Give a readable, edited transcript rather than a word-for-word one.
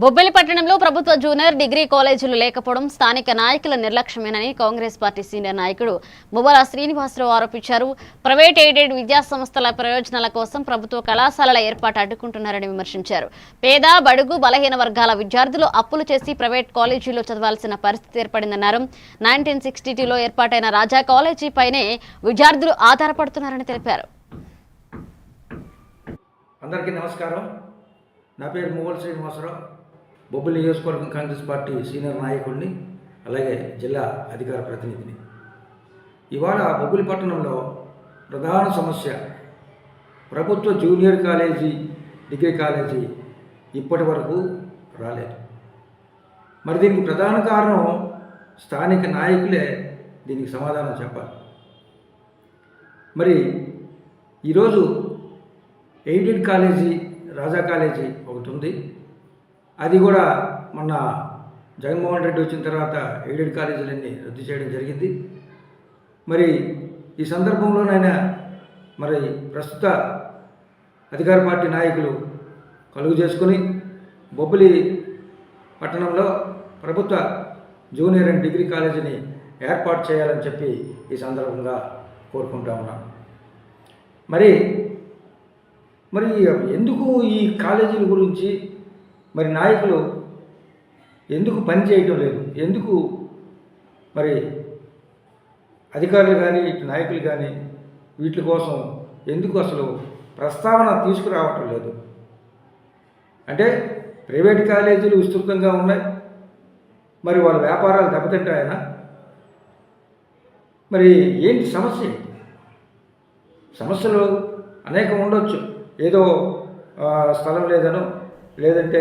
బొబ్బిలి పట్టణంలో ప్రభుత్వ junior degree కాలేజీలు లేకపోవడం స్థానిక నాయకుల నిర్లక్ష్యమేనని కాంగ్రెస్ పార్టీ సీనియర్ నాయకుడు మువ్వల శ్రీనివాసరావు ఆరోపించారు. ప్రైవేట్ ఎయిడెడ్ విద్యా సంస్థల ప్రయోజనాల కోసం ప్రభుత్వ కళాశాలల ఏర్పాటు అడ్డుకుంటున్నారని విమర్శించారు. పేద, బడుగు, బలహీన వర్గాల విద్యార్థులు అప్పులు చేసి ప్రైవేట్ కాలేజీలో చదవాల్సిన పరిస్థితి ఏర్పడిందన్నారు. 1962లో ఏర్పాటైన రాజా కాలేజీపైనే విద్యార్థులు ఆధారపడుతున్నారని తెలిపారు. అందరికీ నమస్కారం. నా పేరు మువ్వల శ్రీనివాసరావు. బొబ్బిలి నియోజకవర్గం కాంగ్రెస్ పార్టీ సీనియర్ నాయకుడిని, అలాగే జిల్లా అధికార ప్రతినిధిని. ఇవాళ బొబ్బిలి పట్టణంలో ప్రధాన సమస్య ప్రభుత్వ జూనియర్ కాలేజీ, డిగ్రీ కాలేజీ ఇప్పటి వరకు రాలేదు. మరి దీనికి ప్రధాన కారణం స్థానిక నాయకులే దీనికి సమాధానం చెప్పాలి. మరి ఈరోజు ఎయిడెడ్ కాలేజీ రాజా కాలేజీ ఒకటి ఉంది. అది కూడా మొన్న జగన్మోహన్ రెడ్డి వచ్చిన తర్వాత ఎయిడెడ్ కాలేజీలన్నీ రద్దు చేయడం జరిగింది. మరి ఈ సందర్భంలోనైనా మరి ప్రస్తుత అధికార పార్టీ నాయకులు కలుగు చేసుకుని బొబ్బిలి పట్టణంలో ప్రభుత్వ జూనియర్ అండ్ డిగ్రీ కాలేజీని ఏర్పాటు చేయాలని చెప్పి ఈ సందర్భంగా కోరుకుంటా ఉన్నాను. మరి ఎందుకు ఈ కాలేజీల గురించి మరి నాయకులు ఎందుకు పని చేయటం లేదు? ఎందుకు మరి అధికారులు కానీ ఇటు నాయకులు కానీ వీటి కోసం ఎందుకు అసలు ప్రస్తావన తీసుకురావటం లేదు? అంటే ప్రైవేట్ కాలేజీలు విస్తృతంగా ఉన్నాయి, మరి వాళ్ళ వ్యాపారాలు దెబ్బతింటాయనా? మరి ఏంటి సమస్య? సమస్యలు అనేకం ఉండొచ్చు. ఏదో స్థలం లేదనో, లేదంటే